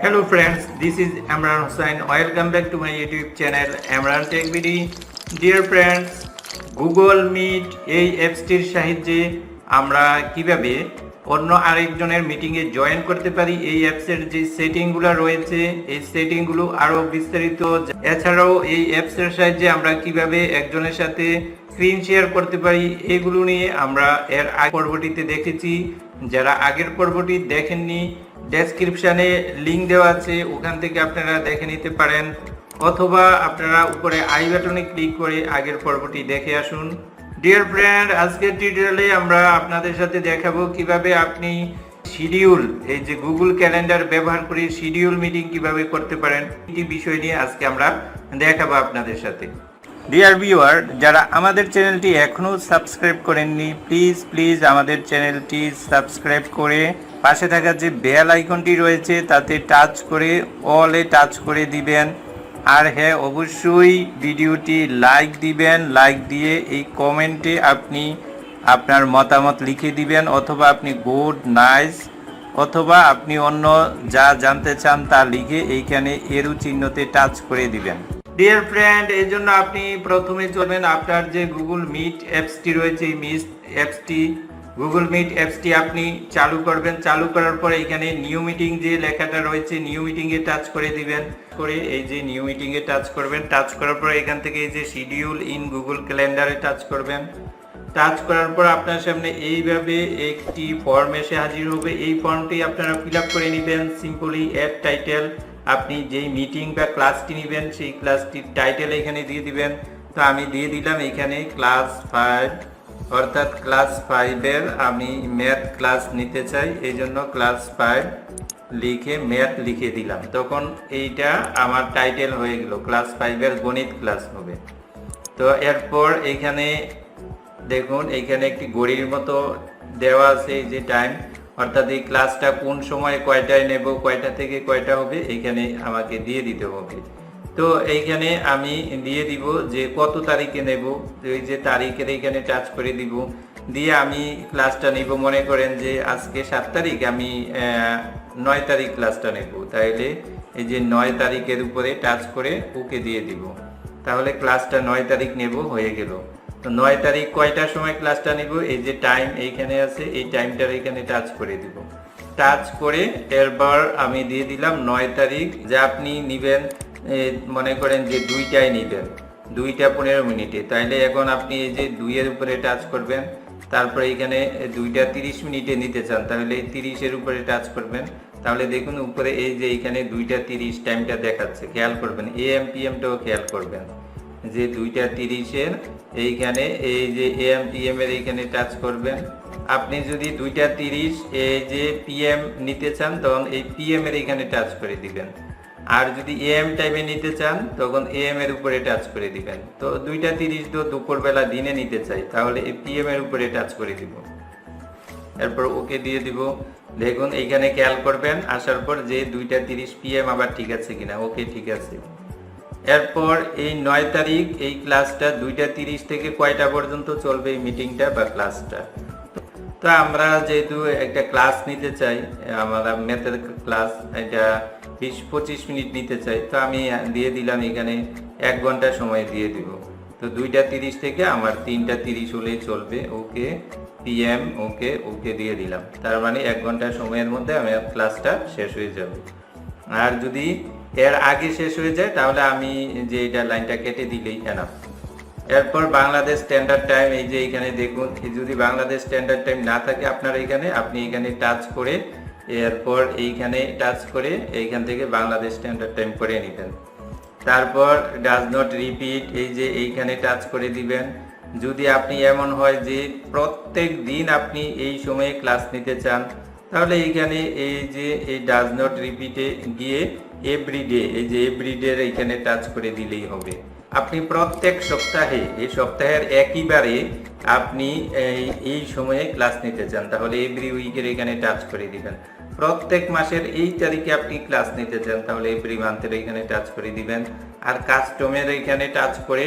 Hello friends, this is Amran Hussain. Welcome back to my YouTube channel Amran Tech BD. Dear friends, Google Meet এই অ্যাপসটির সাহায্যে আমরা কিভাবে অন্য আরেকজনের মিটিংয়ে জয়েন করতে পারি, এই অ্যাপসের যে সেটিংগুলো রয়েছে এই সেটিংগুলো আরও বিস্তারিত, এছাড়াও এই অ্যাপসের সাহায্যে আমরা কিভাবে একজনের সাথে স্ক্রিন শেয়ার করতে পারি এগুলো নিয়ে আমরা এর আগের পর্বটিতে দেখেছি। যারা আগের পর্বটি দেখেননি ডেসক্রিপশানে লিঙ্ক দেওয়া আছে, ওখান থেকে আপনারা দেখে নিতে পারেন, অথবা আপনারা উপরে আই বাটনে ক্লিক করে আগের পর্বটি দেখে আসুন। ডিয়ার ফ্রেন্ড, আজকের টিউটোরিয়ালে আমরা আপনাদের সাথে দেখাবো কিভাবে আপনি শিডিউল, এই যে গুগল ক্যালেন্ডার ব্যবহার করে শিডিউল মিটিং কিভাবে করতে পারেন, এই বিষয় নিয়ে আজকে আমরা দেখাবো আপনাদের সাথে। ডিয়ার ভিউয়ার, যারা আমাদের চ্যানেলটি এখনও সাবস্ক্রাইব করেননি প্লিজ আমাদের চ্যানেলটি সাবস্ক্রাইব করে পাশে থাকা যে বেল আইকনটি রয়েছে তাতে টাচ করে অলে টাচ করে দিবেন। আর হ্যাঁ, অবশ্যই ভিডিওটি লাইক দিবেন, লাইক দিয়ে এই কমেন্টে আপনি আপনার মতামত লিখে দিবেন, অথবা আপনি গুড, নাইস, অথবা আপনি অন্য যা জানতে চান তা লিখে এইখানে এরো চিহ্নতে টাচ করে দিবেন। ডিয়ার ফ্রেন্ড, এই জন্য আপনি প্রথমে চলবেন আপনার যে গুগল মিট অ্যাপসটি রয়েছে, এই মিট অ্যাপসটি গুগল মিট অ্যাপসটি আপনি চালু করবেন। চালু করার পরে এখানে নিউ মিটিং যে লেখাটা রয়েছে নিউ মিটিংয়ে টাচ করে দিবেন, করে এই যে নিউ মিটিংয়ে টাচ করবেন। টাচ করার পরে এখান থেকে এই যে শিডিউল ইন গুগল ক্যালেন্ডারে টাচ করবেন। টাচ করার পর আপনার সামনে এইভাবে একটি ফর্ম এসে হাজির হবে। এই ফর্মটি আপনারা ফিল আপ করে নেবেন। সিম্পলি অ্যাড টাইটেল, আপনি যেই মিটিং বা ক্লাসটি নেবেন সেই ক্লাসটির টাইটেল এখানে দিয়ে দিবেন। তো আমি দিয়ে দিলাম এখানে ক্লাস 5, অর্থাৎ ক্লাস 5-এর আমি ম্যাথ ক্লাস নিতে চাই, এই জন্য ক্লাস 5 লিখে ম্যাথ লিখে দিলাম। তখন এইটা আমার টাইটেল হয়ে গেল, ক্লাস 5-এর গণিত ক্লাস হবে। তো এরপর এখানে দেখুন, এখানে একটি ঘড়ির মতো দেওয়া আছে যে টাইম, অর্থাৎ এই ক্লাসটা কোন সময় কয়টায় নেব, কয়টা থেকে কয়টা হবে এইখানে আমাকে দিয়ে দিতে হবে। তো এইখানে আমি দিয়ে দিব যে কত তারিখে নেব, এই যে তারিখের এইখানে টাচ করে দিব। দিয়ে আমি ক্লাসটা নিব, মনে করেন যে আজকে 7 তারিখ, আমি 9 তারিখ ক্লাসটা নেব, তাইলে এই যে 9 তারিখের উপরে টাচ করে ওকে দিয়ে দিব। তাহলে ক্লাসটা 9 তারিখ নেব হয়ে গেল। তো 9 তারিখ কয়টার সময় ক্লাসটা নিব, এই যে টাইম এইখানে আছে, এই টাইমটার এখানে টাচ করে দিব। টাচ করে এরপর আমি দিয়ে দিলাম 9 তারিখ, যে আপনি নেবেন মনে করেন যে 2টায় নেবেন, 2টা 15 মিনিটে, তাইলে এখন আপনি এই যে 2-এর উপরে টাচ করবেন। তারপরে এখানে 2টা 30 মিনিটে নিতে চান, তাহলে এই 30-এর উপরে টাচ করবেন। তাহলে দেখুন উপরে এই যে এখানে 2টা 30 টাইমটা দেখাচ্ছে, খেয়াল করবেন, AM PM-টাও খেয়াল করবেন যে 2টা 30-এর এইখানে এই যে AM PM এর এইখানে টাচ করবেন। আপনি যদি 2টা 30 এই যে PM নিতে চান তখন এই PM এর এইখানে টাচ করে দিবেন, আর যদি AM টাইমে নিতে চান তখন AM এর উপরে টাচ করে দিবেন। তো 2টা 30 তো দুপুরবেলা দিনে নিতে চাই, তাহলে এই PM এর উপরে টাচ করে দিব। এরপর ওকে দিয়ে দিব। দেখুন এইখানে খেয়াল করবেন আসার পর যে 2টা 30 PM আবার ঠিক আছে কিনা, ওকে ঠিক আছে। এরপর এই 9 তারিখ এই ক্লাসটা 2টা 30 থেকে কয়টা পর্যন্ত চলবে এই মিটিংটা বা ক্লাসটা। তো আমরা যেহেতু একটা ক্লাস নিতে চাই, আমরা ম্যাথের ক্লাস, এটা 20-25 মিনিট নিতে চাই, তো আমি দিয়ে দিলাম এখানে 1 ঘন্টা সময় দিয়ে দিব। তো 2টা 30 থেকে আমার 3টা 30 হলেই চলবে। ওকে PM, ওকে ওকে দিয়ে দিলাম। তার মানে 1 ঘন্টা সময়ের মধ্যে আমার ক্লাসটা শেষ হয়ে যাবে। আর যদি এর আগে শেষ হয়ে যায় তাহলে আমি যে এটা লাইনটা কেটে দিলেই এনাফ। এরপর বাংলাদেশ স্ট্যান্ডার্ড টাইম, এই যে এখানে দেখুন, যদি বাংলাদেশ স্ট্যান্ডার্ড টাইম না থাকে আপনার এখানে, আপনি এখানে টাচ করে এরপর এইখানে টাচ করে এইখান থেকে বাংলাদেশ স্ট্যান্ডার্ড টাইম করে নেবেন। তারপর ডাজ নট রিপিট, এই যে এইখানে টাচ করে দিবেন। যদি আপনি এমন হয় যে প্রত্যেক দিন আপনি এই সময়ে ক্লাস নিতে চান, তাহলে এইখানে এই যে এই ডাজ নট রিপিটে গিয়ে এভরিডে, এই যে এভরিডের এইখানে টাচ করে দিলেই হবে। আপনি প্রত্যেক সপ্তাহে, এই সপ্তাহের একইবারে আপনি এই সময়ে ক্লাস নিতে চান, তাহলে এভরি উইকের এখানে টাচ করে দিবেন। প্রত্যেক মাসের এই তারিখে আপনি ক্লাস নিতে চান, তাহলে এভরি মান্থের এখানে টাচ করে দিবেন। আর কাস্টমের এখানে টাচ করে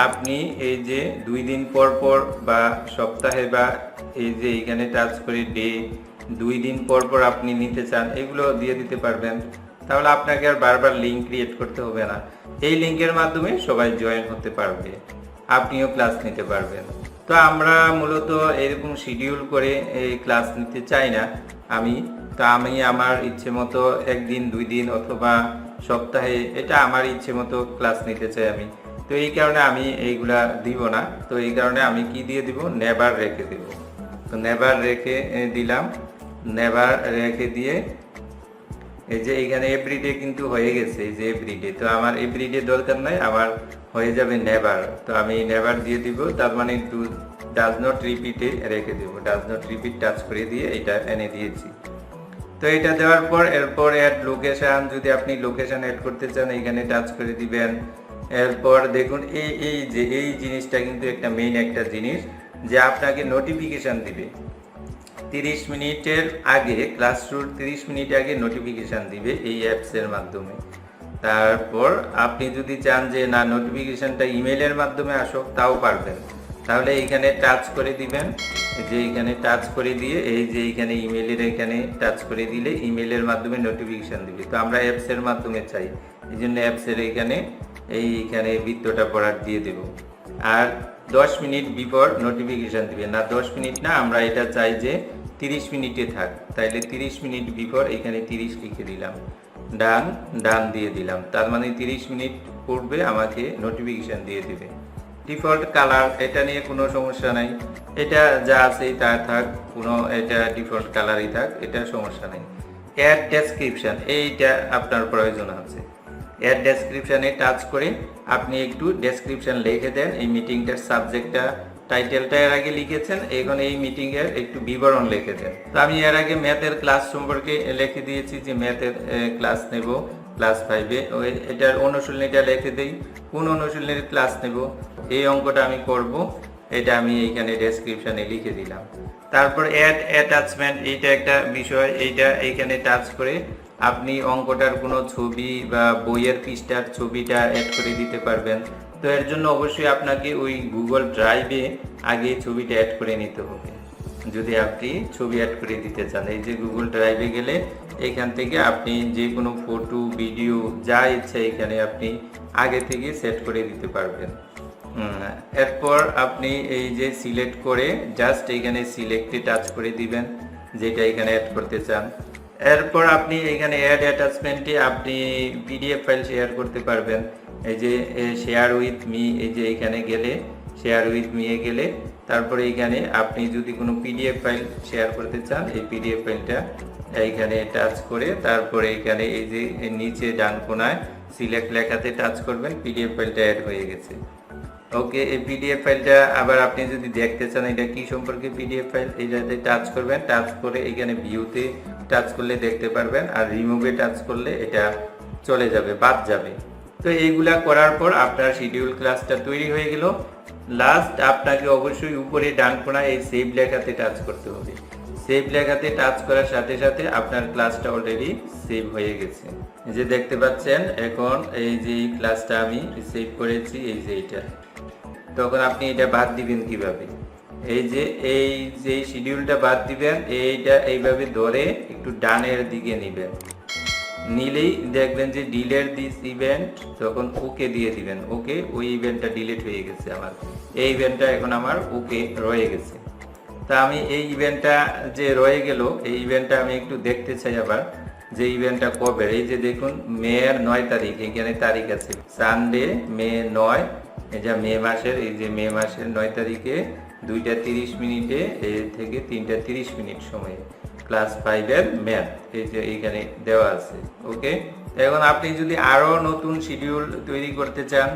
আপনি এই যে 2 দিন পর পর বা সপ্তাহে, বা এই যে এখানে টাচ করে ডে 2 দিন পর পর আপনি নিতে চান, এগুলো দিয়ে দিতে পারবেন। তাহলে আপনাকে আর বারবার লিঙ্ক ক্রিয়েট করতে হবে না। এই লিঙ্কের মাধ্যমে সবাই জয়েন হতে পারবে, আপনিও ক্লাস নিতে পারবেন। তো আমরা মূলত এরকম শিডিউল করে এই ক্লাস নিতে চাই না। আমি আমার ইচ্ছে মতো একদিন 2 দিন অথবা সপ্তাহে, এটা আমার ইচ্ছে মতো ক্লাস নিতে চাই আমি। তো এই কারণে আমি এইগুলা দিব না। তো এই কারণে আমি কি দিয়ে দিব, নেভার রেখে দেব। তো নেভার রেখে দিলাম, নেভার রেখে দিয়ে এই যে এখানে এভরিডে কিন্তু হয়ে গেছে, এই যে এভরিডে। তো আমার এভরিডে দরকার নাই, আমার হয়ে যাবে নেভার। তো আমি নেভার দিয়ে দিব, তার মানে ডাজ নট রিপিটে রেখে দেব, ডাজ নট রিপিট টাচ করে দিয়ে এটা এনে দিয়েছি। তো এটা দেওয়ার পর এরপর অ্যাড লোকেশন, যদি আপনি লোকেশন অ্যাড করতে চান এখানে টাচ করে দিবেন। এরপর দেখুন এই জিনিসটা কিন্তু একটা মেইন একটা জিনিস, যে আপনাকে নোটিফিকেশন দিবে 30 মিনিটের আগে, ক্লাস শুরুর 30 মিনিট আগে নোটিফিকেশান দিবে এই অ্যাপসের মাধ্যমে। তারপর আপনি যদি চান যে না নোটিফিকেশানটা ইমেলের মাধ্যমে আসুক, তাও পারবেন। তাহলে এইখানে টাচ করে দিবেন, যে এইখানে টাচ করে দিয়ে এই যে এইখানে ইমেলের এখানে টাচ করে দিলে ইমেলের মাধ্যমে নোটিফিকেশান দিবে। তো আমরা অ্যাপসের মাধ্যমে চাই, এই জন্য অ্যাপসের এইখানে বৃত্তটা পড়ার দিয়ে দেব। আর 10 মিনিট বিফোর নোটিফিকেশান দিবে না, 10 মিনিট না, আমরা এটা চাই যে 30 মিনিটে থাক। তাইলে 30 মিনিট বিফোর এখানে 30 লিখে দিলাম, ডান দিয়ে দিলাম। তার মানে 30 মিনিট পূর্বে আমাকে নোটিফিকেশান দিয়ে দিবে। ডিফল্ট কালার, এটা নিয়ে কোনো সমস্যা নাই, এটা যা আছে তা থাক, এটা ডিফল্ট কালারই থাক, এটা সমস্যা নেই। অ্যাড ডেসক্রিপশন, এইটা আপনার প্রয়োজন আছে। অ্যাড ডেসক্রিপশনে টাচ করে আপনি একটু ডেসক্রিপশন লিখে দেন। এই মিটিংটার সাবজেক্টটা, টাইটেলটা এর আগে লিখেছেন, এখন এই মিটিং এর একটু বিবরণ লিখে দেন। তো আমি এর আগে ম্যাথের ক্লাস সম্পর্কে লিখে দিয়েছি যে ম্যাথের ক্লাস নেব ক্লাস 5-এ, এটার অনুশীলনীটা লিখে দেই, কোন অনুশীলনীর ক্লাস নেব, এই অঙ্কটা আমি করব, এটা আমি এইখানে ডেসক্রিপশনে লিখে দিলাম। তারপর অ্যাড অ্যাটাচমেন্ট, এইটা একটা বিষয়, এইটা এইখানে টাচ করে আপনি অঙ্কটার কোনো ছবি বা বইয়ের পৃষ্ঠার ছবিটা অ্যাড করে দিতে পারবেন। তো এর জন্য অবশ্যই আপনাকে ওই গুগল ড্রাইভে আগে ছবিটা অ্যাড করে নিতে হবে, যদি আপনি ছবি অ্যাড করে দিতে চান। এই যে গুগল ড্রাইভে গেলে এখান থেকে আপনি যে কোনো ফটো, ভিডিও যা ইচ্ছা এখানে আপনি আগে থেকে সেট করে দিতে পারবেন। এরপর আপনি এই যে সিলেক্ট করে জাস্ট এখানে সিলেক্টে টাচ করে দিবেন, যেটা এখানে অ্যাড করতে চান। এরপর আপনি এখানে অ্যাড অ্যাটাচমেন্টে আপনি পিডিএফ ফাইল শেয়ার করতে পারবেন। এই যে শেয়ার উইথ মি, এই যে এখানে গেলে শেয়ার উইথ মি এ গেলে তারপরে এখানে আপনি যদি কোনো পিডিএফ ফাইল শেয়ার করতে চান, এই পিডিএফ ফাইলটা এইখানে টাচ করে তারপরে এখানে এই যে নিচে ডান কোনায় সিলেক্ট লেখাতে টাচ করবেন, পিডিএফ ফাইলটা অ্যাড হয়ে গেছে। ওকে, এই পিডিএফ ফাইলটা আবার আপনি যদি দেখতে চান এটা কি সম্পর্কে পিডিএফ ফাইল, এইটাতে টাচ করবেন, টাচ করে এখানে ভিউতে টাচ করলে দেখতে পারবেন, আর রিমুভে টাচ করলে এটা চলে যাবে, বাদ যাবে। তো এইগুলা করার পর আপনার শিডিউল ক্লাসটা তৈরি হয়ে গেল। লাস্ট আপনাকে অবশ্যই উপরে ডান কোণায় এই সেভ লেখাতে টাচ করতে হবে। সেভ লেখাতে টাচ করার সাথে সাথে আপনার ক্লাসটা অলরেডি সেভ হয়ে গেছে, এই যে দেখতে পাচ্ছেন। এখন এই যে ক্লাসটা আমি সেভ করেছি, এই যে এটা, তখন আপনি এটা বাদ দিবেন কিভাবে, এই যে শিডিউলটা বাদ দিবেন, এইটা এইভাবে ধরে একটু ডানের দিকে নেবেন, নিলেই দেখবেন যে ডিলেট দিস ইভেন্ট, তখন ওকে দিয়ে দিবেন। ওকে, ওই ইভেন্টটা ডিলিট হয়ে গেছে আমার, এই ইভেন্টটা এখন আমার ওকে রয়ে গেছে। তা আমি এই ইভেন্টটা যে রয়ে গেল, এই ইভেন্টটা আমি একটু দেখতে চাই আবার, যে ইভেন্টটা কবে। এই যে দেখুন মের 9 তারিখ, এখানে তারিখ আছে সানডে মে 9, এটা মে মাসের, এই যে মে মাসের 9 তারিখে 2:30 মিনিটে থেকে 3:30 মিনিট সময়ে ক্লাস 5-এর ম্যাথ, এই যে এইখানে দেওয়া আছে। ওকে, এখন আপনি যদি আরো নতুন শিডিউল তৈরি করতে চান,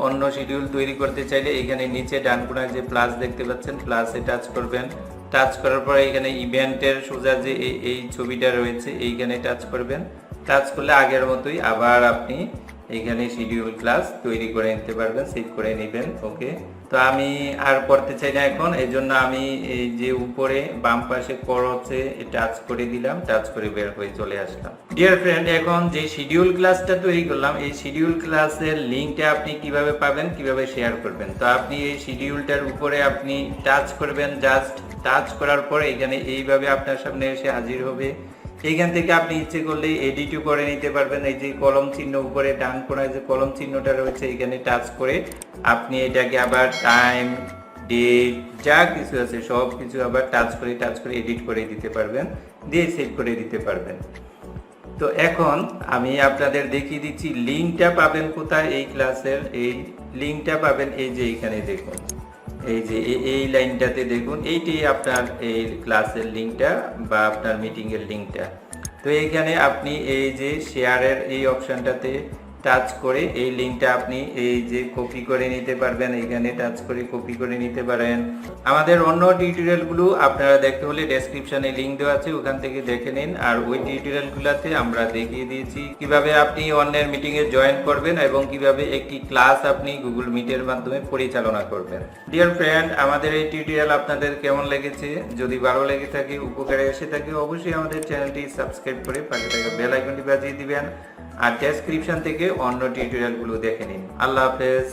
অন্য শিডিউল তৈরি করতে চাইলে এখানে নিচে ডান কোণায় যে প্লাস দেখতে পাচ্ছেন, প্লাসে টাচ করবেন। টাচ করার পর এখানে ইভেন্টের সোজা যে এই ছবিটা রয়েছে এইখানে টাচ করবেন। টাচ করলে আগের মতোই আবার আপনি এখানে শিডিউল ক্লাস তৈরি করে নিতে পারবেন, সেভ করে নেবেন। ওকে, তো আমি আর করতে চাই না এখন, এই জন্য আমি এই যে উপরে বাম পাশে করছে টাচ করে দিলাম, টাচ করে বের হয়ে চলে আসলাম। ডিয়ার ফ্রেন্ড, এখন যে শিডিউল ক্লাসটা তৈরি করলাম, এই শিডিউল ক্লাসের লিঙ্কটা আপনি কিভাবে পাবেন, কিভাবে শেয়ার করবেন। তো আপনি এই শিডিউলটার উপরে আপনি টাচ করবেন, জাস্ট টাচ করার পরে এখানে এইভাবে আপনার সামনে এসে হাজির হবে। এইখান থেকে আপনি ইচ্ছে করলে এডিটও করে নিতে পারবেন। এই যে কলম চিহ্ন উপরে ডান কোণায় যে কলম চিহ্নটা রয়েছে এখানে টাচ করে আপনি এটাকে আবার টাইম, ডেট যা কিছু আছে সব কিছু আবার টাচ করে এডিট করে দিতে পারবেন, দিয়ে সেভ করে দিতে পারবেন। তো এখন আমি আপনাদের দেখিয়ে দিচ্ছি লিঙ্কটা পাবেন কোথায়। এই ক্লাসের এই লিঙ্কটা পাবেন এই যে এখানে দেখুন, এই যে এই লাইনটাতে দেখুন, এইটাই আপনার এই ক্লাসের লিঙ্কটা বা আপনার মিটিং এর লিঙ্কটা। তো এইখানে আপনি এই যে শেয়ারের এই অপশনটাতে টাচ করে এই লিঙ্কটা আপনি এই যে কপি করে নিতে পারবেন, এখানে টাচ করে কপি করে নিতে পারেন। আমাদের অন্য টিউটোরিয়ালগুলো আপনারা দেখতে হলে ডেসক্রিপশনে লিঙ্ক দেওয়া আছে, ওখান থেকে দেখে নিন। আর ওই টিউটোরিয়ালগুলোতে আমরা দেখিয়ে দিয়েছি কিভাবে আপনি অন্যের মিটিং এ জয়েন করবেন এবং কিভাবে একটি ক্লাস আপনি গুগল মিটের মাধ্যমে পরিচালনা করবেন। ডিয়ার ফ্রেন্ড, আমাদের এই টিউটোরিয়াল আপনাদের কেমন লেগেছে? যদি ভালো লেগে থাকে, উপকারে এসে থাকে, অবশ্যই আমাদের চ্যানেলটি সাবস্ক্রাইব করে পাশে থাকা বেল আইকনটি বাজিয়ে দিবেন আর ডেসক্রিপশন থেকে অন্য টিউটোরিয়ালগুলো দেখে নিন। আল্লাহ হাফেজ।